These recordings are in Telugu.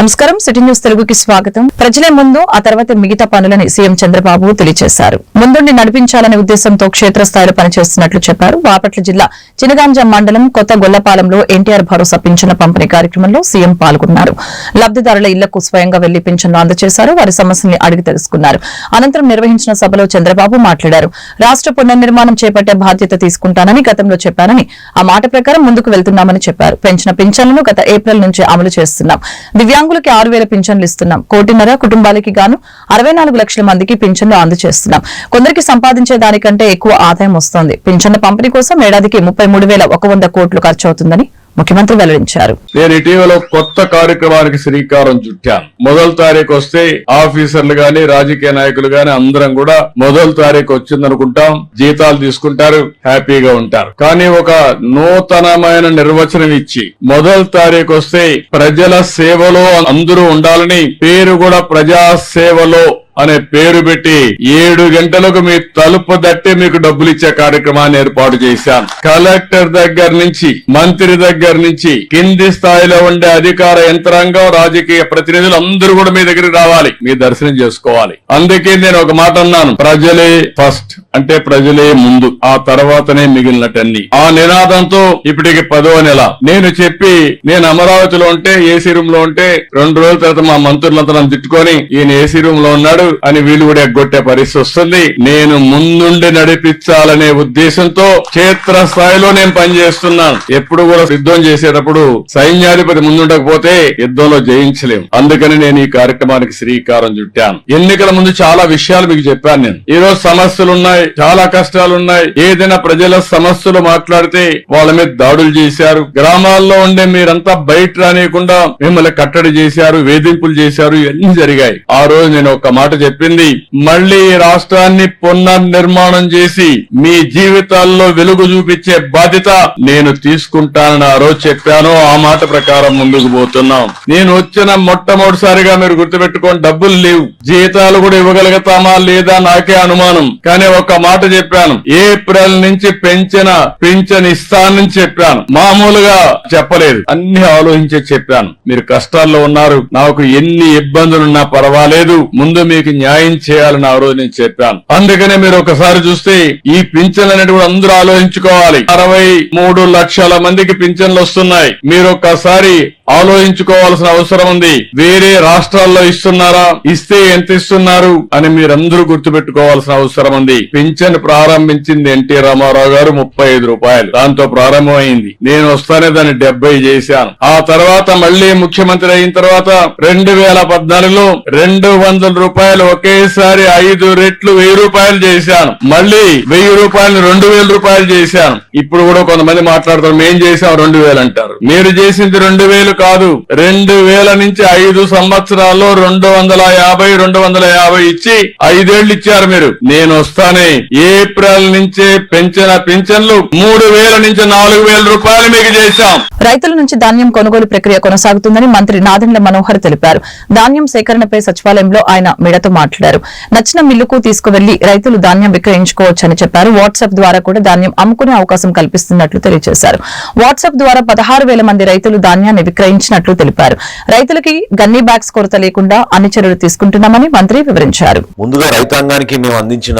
నమస్కారం. సిటీ న్యూస్ తెలుగుకి స్వాగతం. ప్రజలే ముందు, ఆ తర్వాత మిగతా పనులని సీఎం చంద్రబాబు తెలియజేశారు. ముందుండి నడిపించాలనే ఉద్దేశంతో క్షేత్రస్థాయిలో పనిచేస్తున్నట్లు చెప్పారు. బాపట్ల జిల్లా చినగాంజ మండలం కొత్త గొల్లపాలెంలో ఎన్టీఆర్ భరోసా పింఛన్ల పంపిణీ కార్యక్రమంలో సీఎం పాల్గొన్నారు. లబ్దిదారుల ఇళ్లకు స్వయంగా వెళ్లి పింఛన్లు అందజేశారు. వారి సమస్యల్ని అడిగి తెలుసుకున్నారు. అనంతరం నిర్వహించిన సభలో చంద్రబాబు మాట్లాడారు. రాష్ట్ర పునర్నిర్మాణం చేపట్టే బాధ్యత తీసుకుంటానని గతంలో చెప్పానని, ఆ మాట ప్రకారం ముందుకు వెళ్తున్నామని చెప్పారు. పెంచిన పింఛన్లను గత ఏప్రిల్ నుంచి అమలు చేస్తున్నాం. దివ్యాంగులకి 6,000 పింఛన్లు ఇస్తున్నాం. 1,5 కుటుంబాలకి గాను 64 లక్షల మందికి పింఛన్లు అందజేస్తున్నాం. కొందరికి సంపాదించే దానికంటే ఎక్కువ ఆదాయం వస్తోంది. పింఛన్ల పంపిణీ కోసం ఏడాదికి 33,100 కోట్లు ఖర్చవుతుందని ముఖ్యమంత్రి వెల్లడించారు. నేను ఇటీవల కొత్త కార్యక్రమానికి శ్రీకారం చుట్టాను. మొదటి తారీఖు వస్తే ఆఫీసర్లు గాని రాజకీయ నాయకులు గాని అందరం కూడా మొదటి తారీఖు వచ్చిందనుకుంటాం, జీతాలు తీసుకుంటారు, హ్యాపీగా ఉంటారు. కానీ ఒక నూతనమైన నిర్వచనం ఇచ్చి మొదటి తారీఖు వస్తే ప్రజల సేవలో అందరూ ఉండాలని, పేరు కూడా ప్రజా సేవలో అనే పేరు పెట్టి 7 గంటలకు మీ తలుపు తట్టి మీకు డబ్బులు ఇచ్చే కార్యక్రమాన్ని ఏర్పాటు చేశాను. కలెక్టర్ దగ్గర నుంచి, మంత్రి దగ్గర నుంచి, కింది స్థాయిలో ఉండే అధికార యంత్రాంగం, రాజకీయ ప్రతినిధులు అందరూ కూడా మీ దగ్గరికి రావాలి, మీ దర్శనం చేసుకోవాలి. అందుకే నేను ఒక మాట అన్నాను, ప్రజలే ఫస్ట్, అంటే ప్రజలే ముందు, ఆ తర్వాతనే మిగిలినటన్ని. ఆ నినాదంతో ఇప్పటికి 10వ నెల నేను చెప్పి, నేను అమరావతిలో ఉంటే ఏసీ రూమ్ లో ఉంటే 2 రోజుల తర్వాత మా మంత్రులంతా నన్ను తిట్టుకొని ఈయన ఏసీ రూమ్ లో ఉన్నాడు అని వీళ్ళు కూడా ఎగ్గొట్టే పరిస్థితి వస్తుంది. నేను ముందుండి నడిపించాలనే ఉద్దేశంతో క్షేత్ర స్థాయిలో నేను పనిచేస్తున్నాను. ఎప్పుడు కూడా యుద్ధం చేసేటప్పుడు సైన్యాధిపతి ముందుండకపోతే యుద్ధంలో జయించలేం. అందుకని నేను ఈ కార్యక్రమానికి శ్రీకారం చుట్టాను. ఎన్నికల ముందు చాలా విషయాలు మీకు చెప్పాను. నేను ఈ రోజు సమస్యలున్నాయి, చాలా కష్టాలున్నాయి. ఏదైనా ప్రజల సమస్యలు మాట్లాడితే వాళ్ళ మీద దాడులు చేశారు. గ్రామాల్లో ఉండే మీరంతా బయట రానియకుండా మిమ్మల్ని కట్టడి చేశారు, వేధింపులు చేశారు, ఇవన్నీ జరిగాయి. ఆ రోజు నేను ఒక మాట చెప్పింది, మళ్లీ రాష్ట్రాన్ని పునర్నిర్మాణం చేసి మీ జీవితాల్లో వెలుగు చూపించే బాధ్యత నేను తీసుకుంటానని ఆ రోజు చెప్పాను. ఆ మాట ప్రకారం ముందుకు పోతున్నాం. నేను వచ్చిన మొట్టమొదటిసారిగా మీరు గుర్తుపెట్టుకోండి, డబ్బులు లేవు, జీతాలు కూడా ఇవ్వగలుగుతామా లేదా నాకే అనుమానం. కానీ ఒక మాట చెప్పాను, ఏప్రిల్ నుంచి పింఛన్ ఇస్తానని చెప్పాను. మామూలుగా చెప్పలేదు, అన్ని ఆలోచించే చెప్పాను. మీరు కష్టాల్లో ఉన్నారు, నాకు ఎన్ని ఇబ్బందులున్నా పర్వాలేదు, ముందు మీకు న్యాయం చేయాలని ఆ రోజు నేను చెప్పాను. అందుకనే మీరు ఒకసారి చూస్తే ఈ పింఛన్లు అనేది కూడా అందరూ ఆలోచించుకోవాలి. 63 లక్షల మందికి పింఛన్లు వస్తున్నాయి. మీరు ఒక్కసారి ఆలోచించుకోవాల్సిన అవసరం ఉంది. వేరే రాష్ట్రాల్లో ఇస్తున్నారా, ఇస్తే ఎంత ఇస్తున్నారు అని మీరందరూ గుర్తుపెట్టుకోవాల్సిన అవసరం ఉంది. పింఛన్ ప్రారంభించింది ఎన్టీ రామారావు గారు 35 రూపాయలు, దాంతో ప్రారంభమైంది. నేను వస్తానే దాన్ని 70 చేశాను. ఆ తర్వాత మళ్లీ ముఖ్యమంత్రి అయిన తర్వాత 2014లో 200 రూపాయలు ఒకేసారి 5 రెట్లు 1000 రూపాయలు చేశాను. మళ్లీ 1000 రూపాయలు 2000 రూపాయలు చేశాను. ఇప్పుడు కూడా కొంతమంది మాట్లాడతారు, మేం చేశాం 2000 అంటారు. మీరు చేసింది 2000 కాదు, 2000 నుంచి 5 సంవత్సరాల్లో 250 ఇచ్చి 5 ఏళ్లు ఇచ్చారు మీరు. నేను వస్తానే ఏప్రిల్ నుంచే పెంచిన పింఛన్లు 3000 నుంచి 4000 రూపాయలు మీకు చేశాం. రైతుల నుంచి ధాన్యం కొనుగోలు ప్రక్రియ కొనసాగుతుందని మంత్రి నాదెండ్ల మనోహర్ తెలిపారు. ధాన్యం సేకరణపై సచివాలయంలో ఆయన మీడియాతో మాట్లాడారు. నచ్చిన మిల్లుకు తీసుకువెళ్లి రైతులు ధాన్యం విక్రయించుకోవచ్చని చెప్పారు. వాట్సాప్ ద్వారా కూడా ధాన్యం అమ్ముకునే అవకాశం కల్పిస్తున్నట్లు తెలియజేశారు. వాట్సాప్ ద్వారా 16,000 మంది రైతులు ధాన్యాన్ని విక్రయించినట్లు తెలిపారు. రైతులకి గన్నీ బ్యాగ్స్ కొరత లేకుండా అన్ని చర్యలు తీసుకుంటున్నామని మంత్రి వివరించారు. ముందుగా రైతాంగానికి మేము అందించిన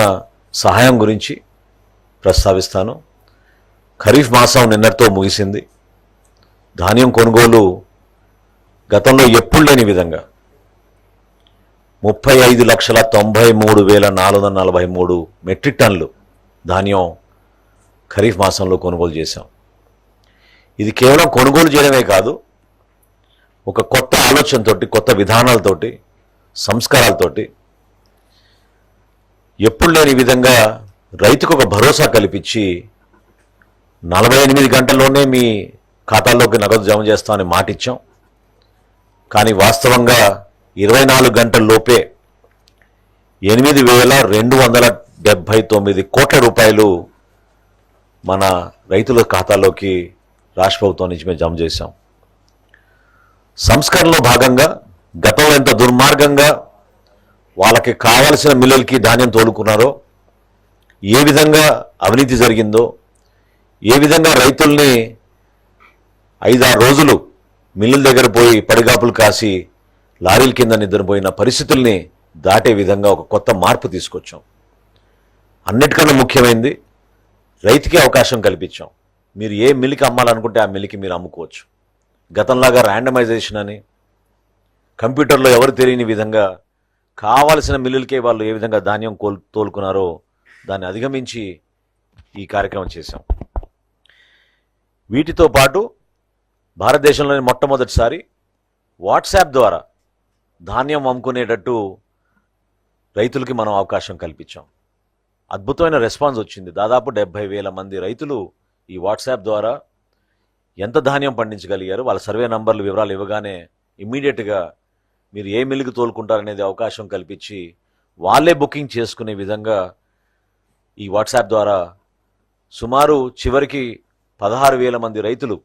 సహాయం గురించి ప్రస్తావిస్తాను. ఖరీఫ్ మాసం నిన్నటితో ముగిసింది. ధాన్యం కొనుగోలు గతంలో ఎప్పుడు లేని విధంగా 35,93,443 మెట్రిక్ టన్నులు ధాన్యం ఖరీఫ్ మాసంలో కొనుగోలు చేశాం. ఇది కేవలం కొనుగోలు చేయడమే కాదు, ఒక కొత్త ఆలోచనతోటి, కొత్త విధానాలతోటి, సంస్కారాలతోటి ఎప్పుడు లేని విధంగా రైతుకు ఒక భరోసా కల్పించి 48 గంటల్లోనే మీ ఖాతాల్లోకి నగదు జమ చేస్తామని మాట ఇచ్చాం. కానీ వాస్తవంగా 24 గంటల్లోపే 8,279 కోట్ల రూపాయలు మన రైతుల ఖాతాల్లోకి రాష్ట్ర ప్రభుత్వం నుంచి మేము జమ చేశాం. సంస్కరణలో భాగంగా గతంలో ఎంత దుర్మార్గంగా వాళ్ళకి కావలసిన మిల్లులకి ధాన్యం తోలుకున్నారో, ఏ విధంగా అవినీతి జరిగిందో, ఏ విధంగా రైతుల్ని 5-6 రోజులు మిల్లుల దగ్గర పోయి పడిగాపులు కాసి లారీల కింద నిద్రపోయిన పరిస్థితుల్ని దాటే విధంగా ఒక కొత్త మార్పు తీసుకొచ్చాం. అన్నిటికన్నా ముఖ్యమైనది రైతుకి అవకాశం కల్పించాం. మీరు ఏ మిల్లుకి అమ్మాలనుకుంటే ఆ మిల్లుకి మీరు అమ్ముకోవచ్చు. గతంలాగా ర్యాండమైజేషన్ అని కంప్యూటర్లో ఎవరు తెలియని విధంగా కావాల్సిన మిల్లులకే వాళ్ళు ఏ విధంగా ధాన్యం తోలుకున్నారో దాన్ని అధిగమించి ఈ కార్యక్రమం చేశాం. వీటితో పాటు భారతదేశంలోని మొట్టమొదటిసారి వాట్సాప్ ద్వారా ధాన్యం అమ్ముకునేటట్టు రైతులకి మనం అవకాశం కల్పించాం. అద్భుతమైన రెస్పాన్స్ వచ్చింది. దాదాపు 70,000 మంది రైతులు ఈ వాట్సాప్ ద్వారా ఎంత ధాన్యం పండించగలిగారు వాళ్ళ సర్వే నంబర్లు వివరాలు ఇవ్వగానే ఇమ్మీడియట్గా మీరు ఏ మిల్లుకి తోలుకుంటారనేది అవకాశం కల్పించి వాళ్ళే బుకింగ్ చేసుకునే విధంగా ఈ వాట్సాప్ ద్వారా సుమారు చివరికి 16,000 మంది రైతులు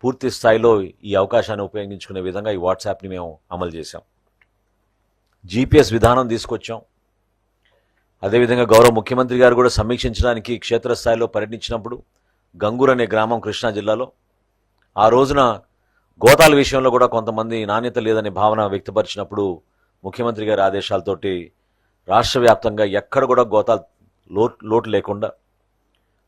పూర్తి స్థాయిలో ఈ అవకాశాన్ని ఉపయోగించుకునే విధంగా ఈ వాట్సాప్ని మేము అమలు చేశాం. GPS విధానం తీసుకొచ్చాం. అదేవిధంగా గౌరవ ముఖ్యమంత్రి గారు కూడా సమీక్షించడానికి క్షేత్రస్థాయిలో పర్యటించినప్పుడు గంగూర్ అనే గ్రామం కృష్ణా జిల్లాలో ఆ రోజున గోతాల విషయంలో కూడా కొంతమంది నాణ్యత లేదనే భావన వ్యక్తపరిచినప్పుడు ముఖ్యమంత్రి గారి ఆదేశాలతోటి రాష్ట్ర వ్యాప్తంగా ఎక్కడ కూడా గోతాల లోటు లేకుండా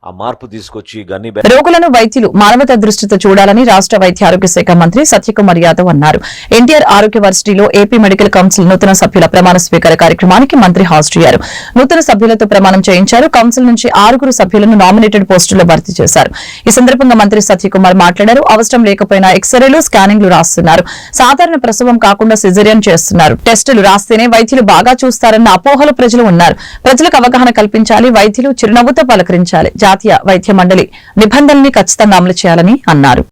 ఆ మార్పు తీసుకొచ్చి గన్ని రోగులను వైద్యులు మానవతా దృష్టితో చూడాలని రాష్ట్ర వైద్య ఆరోగ్య శాఖ మంత్రి సత్యకుమార్ యాదవ్ అన్నారు. ఎన్టీఆర్ ఆరోగ్య వర్సిటీలో ఏపీ మెడికల్ కౌన్సిల్ నూతన సభ్యుల ప్రమాణ స్వీకార కార్యక్రమానికి మంత్రి హాజరయ్యారు. నూతన సభ్యులతో ప్రమాణం చేయించారు. కౌన్సిల్ నుంచి 6 సభ్యులను నామినేటెడ్ పోస్టుల్లో భర్తీ చేశారు. ఈ సందర్భంగా మంత్రి సత్యకుమార్ మాట్లాడారు. అవసరం లేకపోయినా ఎక్స్రేలు, స్కానింగ్లు రాస్తున్నారు. సాధారణ ప్రసవం కాకుండా సిజేరియన్ చేస్తున్నారు. టెస్టులు రాస్తేనే వైద్యులు బాగా చూస్తారన్న అపోహలు ప్రజలు ఉన్నారు. ప్రజలకు అవగాహన కల్పించాలి. వైద్యులు చిరునవ్వుతో పలకరించాలి. జాతీయ వైద్య మండలి నిబంధనల్ని ఖచ్చితంగా అమలు చేయాలని అన్నారు.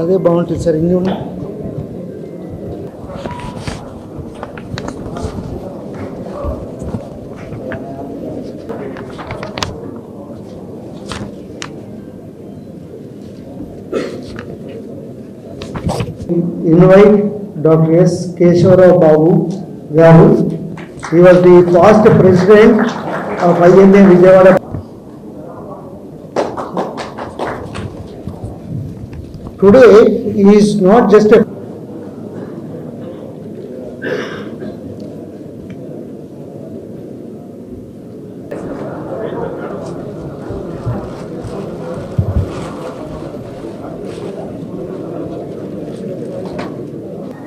అదే బాగుంటుంది sir. Invite doctor S Keshavarao Babu గారు. He was the past president of IMA Vijayawada. Today he is not just a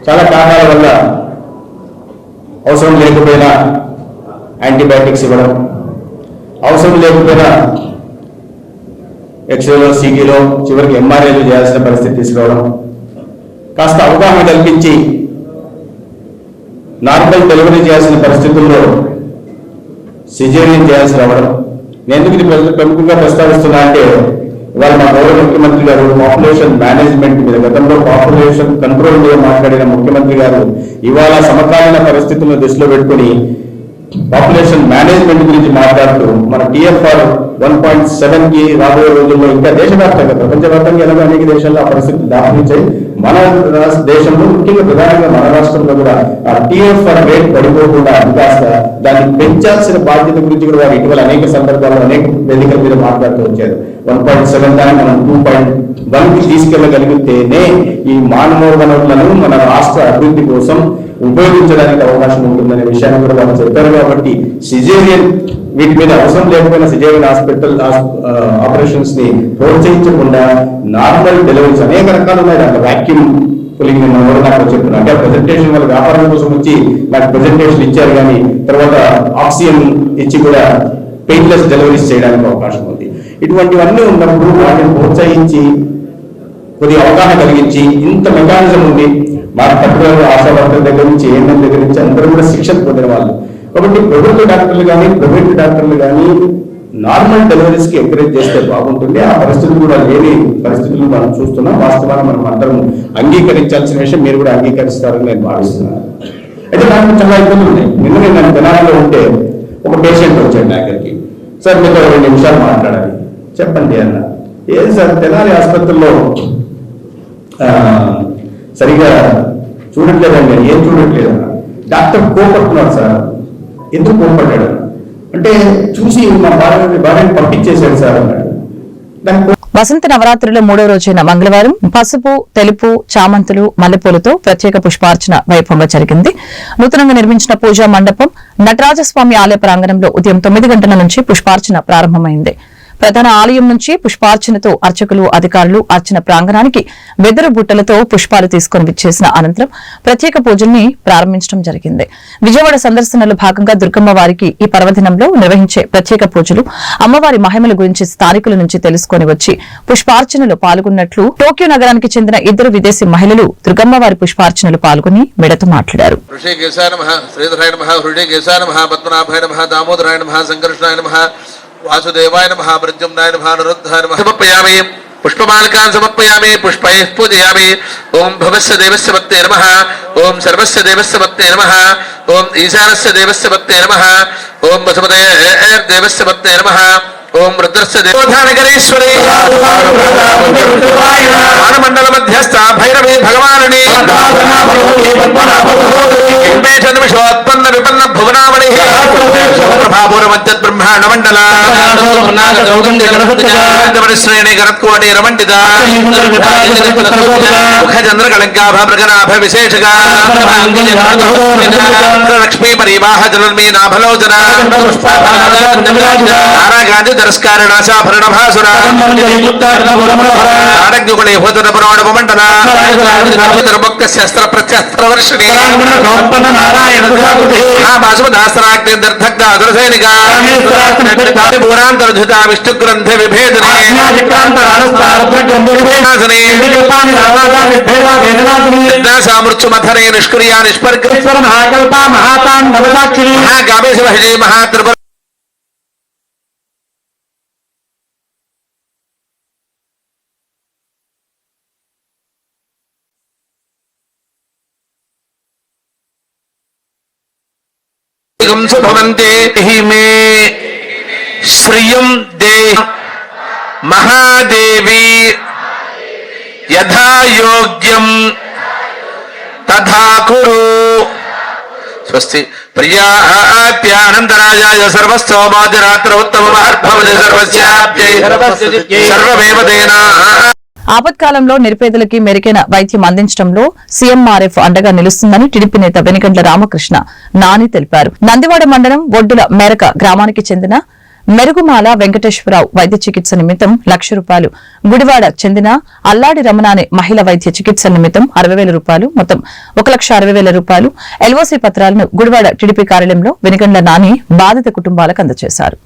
చాలా కారణాల వల్ల అవసరం లేకపోయినా యాంటీబయాటిక్స్ ఇవ్వడం, అవసరం లేకపోయినా ఎక్స్రేలో, సిటీలో, చివరికి ఎంఆర్ఐలు చేయాల్సిన పరిస్థితి తీసుకురావడం, కాస్త అవగాహన కల్పించి నార్మల్ డెలివరీ చేయాల్సిన పరిస్థితుల్లో సిజేరియన్ చేయాల్సి రావడం. నేను ఎందుకు ఇది ప్రముఖంగా ప్రస్తావిస్తున్నా అంటే ఇవాళ మా గౌరవ ముఖ్యమంత్రి గారు పాపులేషన్ మేనేజ్మెంట్ మీద, గతంలో పాపులేషన్ కంట్రోల్ మీద మాట్లాడిన ముఖ్యమంత్రి గారు ఇవాళ సమకాలీన పరిస్థితులను దృష్టిలో పెట్టుకుని పాపులేషన్ మేనేజ్మెంట్ గురించి మాట్లాడుతూ మన TFR 1.7కి రాబోయే రోజుల్లో ఇంకా దేశవ్యాప్తంగా, ప్రపంచవ్యాప్తంగా ఎలాగో అనేక దేశాల్లో ఆ పరిస్థితులు దాఖలించాయి. మన దేశంలో ముఖ్యంగా ప్రధానంగా మన రాష్ట్రంలో కూడా ఆ TFR రేట్ పడిపోకుండా కాస్త దాన్ని పెంచాల్సిన బాధ్యత గురించి కూడా వారు ఇటీవల అనేక సందర్భాల్లో అనేక వేదికల మీద మాట్లాడుతూ వచ్చారు. 1.7 దాన్ని మనం 2.1కి తీసుకెళ్లగలిగితేనే ఈ మానవ వనరులను మన రాష్ట్ర అభివృద్ధి కోసం ఉపయోగించడానికి అవకాశం ఉంటుందనే విషయాన్ని కూడా వాళ్ళు చెప్పారు. కాబట్టి సిజేరియన్ వీటి మీద అవసరం లేకపోయినా సిజేరియన్ హాస్పిటల్ ఆపరేషన్స్ ని ప్రోత్సహించకుండా నార్మల్ డెలివరీస్ అనేక రకాలు ఉన్నాయి. దాంట్లో వ్యాక్యూమ్ పులింగ్ నాకు చెప్తున్నా అంటే ప్రెజెంటేషన్ వాళ్ళ వ్యాపారం కోసం వచ్చి నాకు ప్రెజెంటేషన్ ఇచ్చారు, కానీ తర్వాత ఆక్సిజన్ ఇచ్చి కూడా పెయిన్లెస్ డెలివరీస్ చేయడానికి అవకాశం ఉంది. ఇటువంటివన్నీ ఉన్నప్పుడు వాటిని ప్రోత్సహించి కొద్దిగా అవగాహన కలిగించి ఇంత మెకానిజం ఉంది. మా పర్టికులర్ ఆశా వర్కర్ దగ్గర నుంచి ఏఎన్ఎం దగ్గర నుంచి అందరూ కూడా శిక్షణ పొందిన వాళ్ళు. కాబట్టి ప్రభుత్వ డాక్టర్లు కానీ ప్రైవేట్ డాక్టర్లు కానీ నార్మల్ డెలివరీస్ కి ఎంకరేజ్ చేస్తే బాగుంటుంది. ఆ పరిస్థితులు కూడా లేని పరిస్థితులు మనం చూస్తున్నాం. వాస్తవాన్ని మనం అందరం అంగీకరించాల్సిన విషయం మీరు కూడా అంగీకరిస్తారని నేను భావిస్తున్నాను. అయితే నాకు చాలా ఇబ్బందులు ఉన్నాయి. నిన్న నేను తెనాలిలో ఉంటే ఒక పేషెంట్ వచ్చాడు నా దగ్గరికి. సార్ మీతో 2 నిమిషాలు మాట్లాడాలి. చెప్పండి అన్న. ఏం సార్ తెనాలి ఆసుపత్రిలో సరిగా చూడట్లేదండి. ఏం చూడట్లేదన్న. Doctor కోపడుతున్నాడు sir. ఎందుకు కోపడ్డాడు అంటే చూసి మా భార్యని పంపించేశాడు సార్ అన్నాడు. వసంత నవరాత్రుల 3వ రోజైన మంగళవారం పసుపు, తెలుపు, చామంతులు, మల్లెపూలతో ప్రత్యేక పుష్పార్చన వైభవంగా జరిగింది. నూతనంగా నిర్మించిన పూజా మండపం నటరాజస్వామి ఆలయ ప్రాంగణంలో ఉదయం 9 గంటల నుంచి పుష్పార్చన ప్రారంభమైంది. ప్రధాన ఆలయం నుంచి పుష్పార్చనతో అర్చకులు, అధికారులు అర్చన ప్రాంగణానికి వెదురు బుట్టలతో పుష్పాలు తీసుకుని విచ్చేసిన అనంతరం ప్రత్యేక పూజల్ని ప్రారంభించడం జరిగింది. విజయవాడ సందర్శనలో భాగంగా దుర్గమ్మ వారికి ఈ పర్వదినంలో నిర్వహించే ప్రత్యేక పూజలు, అమ్మవారి మహిమల గురించి స్థానికుల నుంచి తెలుసుకుని వచ్చి పుష్పార్చనలో పాల్గొన్నట్లు టోక్యో నగరానికి చెందిన 2 విదేశీ మహిళలు దుర్గమ్మ వారి పుష్పార్చనలో పాల్గొని మీడియాతో మాట్లాడారు. वासुदेवाय नमः प्रद्युम्नाय नमः निरुद्धाय नमः समर्पयामि पुष्पमालिकान् समर्पयामि पुष्पैः पूजयामि ओम भवस्य देवस्य भक्ते नमः ओम सर्वस्य देवस्य भक्ते नमः ओम ईशानस्य देवस्य भक्ते नमः ओम वसुदेवस्य भक्ते नमः ओम रुद्रस्य देवोधानकरेश्वरी मानमंडल मध्यस्थ भैरवी भगवानी निमिषोत्पन्न विपन्न भुवनावली प्रभापूरमद्यत् ब्रह्मांड मंडल श्रेणी गणत्कोटि रमंडित मुखचंद्र कलंकाभ मृगनाभ विशेषगा लक्ष्मी परिवाह जनन्मी नाभलोचना नारा गांधी दरस्कारिणाशाभरण भासुरा नाडग्युगुणे होतन पुराणव मंडल भक्त शस्त्र प्रत्यस्त्र वर्षिणी महाभासुदास्त्राग्नि दर्धग्ध अदरसैनिका पूरांतर्धुता विष्णु ग्रंथ विभेदने सामृत्यु मथने निष्क्रिया निष्पर्ग महाकामेश भजे महात्रिपुर भवन्ते हि मे श्रियं दे महादेवी यथा योग्यं तथा कुरु स्वस्ति प्रियाप्यानन्दराजाय सर्वस्तोमादिरात्र उत्तममहद्भवति सर्वस्याप्यै सर्वमेव तेना ఆపత్కాలంలో నిరుపేదలకి మెరుగైన వైద్యం అందించడంలో సీఎంఆర్ఎఫ్ అండగా నిలుస్తుందని టీడీపీ నేత వెనిగండ్ల రామకృష్ణ నాని తెలిపారు. నందివాడ మండలం ఒడ్డుల మేరక గ్రామానికి చెందిన మెరుగుమాల వెంకటేశ్వరరావు వైద్య చికిత్స నిమిత్తం ₹1,00,000, గుడివాడ చెందిన అల్లాడి రమణ అనే మహిళ వైద్య చికిత్స నిమిత్తం ₹60,000, మొత్తం ₹1,60,000 ఎల్ఓసీ పత్రాలను గుడివాడ టీడీపీ కార్యాలయంలో వెనిగండ్ల నాని బాధిత కుటుంబాలకు అందజేశారు.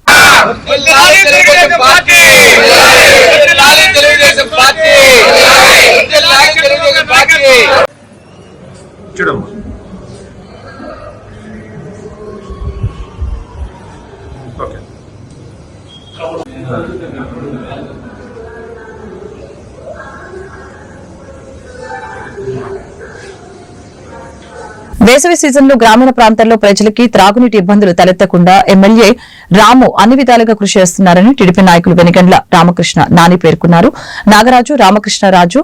వేసవి సీజన్లో గ్రామీణ ప్రాంతాల్లో ప్రజలకి త్రాగునీటి ఇబ్బందులు తలెత్తకుండా ఎమ్మెల్యే రాము అన్ని విధాలుగా కృషి చేస్తున్నారని టీడీపీ నాయకులు వెనిగండ్ల రామకృష్ణ నాని పేర్కొన్నారు. నాగరాజు, రామకృష్ణరాజు,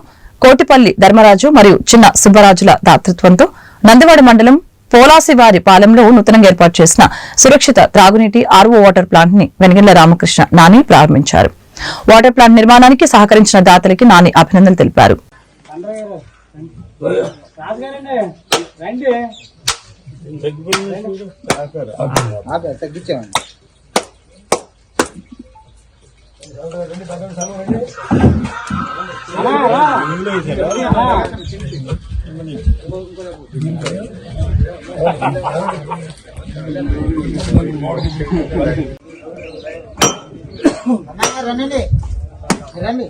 కోటిపల్లి ధర్మరాజు మరియు చిన్న సుబ్బరాజుల దాతృత్వంతో నందివాడ మండలం పోలాసివారి పాలెంలో నూతనంగా ఏర్పాటు చేసిన సురక్షిత త్రాగునీటి ఆర్ఓ వాటర్ ప్లాంట్ ని వెనిగండ్ల రామకృష్ణ నాని ప్రారంభించారు. వాటర్ ప్లాంట్ నిర్మాణానికి సహకరించిన దాతలకి నాని అభినందనలు తెలిపారు. రండి రండి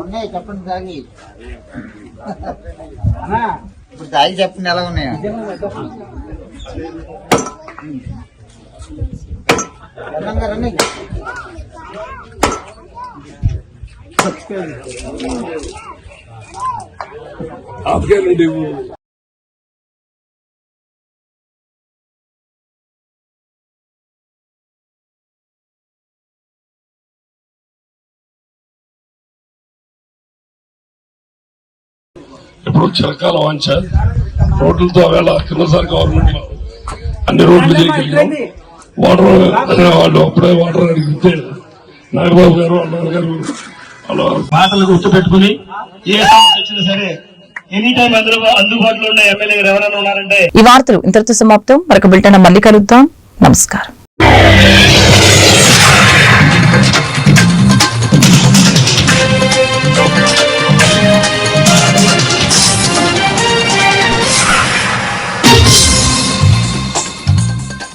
ఉన్నాయి చెప్పండి తాగి ఇప్పుడు తాగి చెప్పండి ఎలా ఉన్నాయా రండి ఇప్పుడు చిరకాల వాంఛ రోడ్లతో వేళ కిందసారి గవర్నమెంట్ లో అన్ని రోడ్లు చేయగలిగాం. వాటర్ వాళ్ళు అప్పుడే వాటర్ అడిగితే నాగబాబు గారు అన్నారు అలా మాటలు గుర్తుపెట్టుకుని ఏ సమస్య వచ్చినా సరే ఎనీ టైం అందుబాటులో ఉన్న ఎమ్మెల్యే గారు ఎవరైనా ఉన్నారంటే. ఈ వార్తలు ఇంతటితో సమాప్తం. మరొక బిల్టన్ మళ్ళీ కలుద్దాం. నమస్కారం.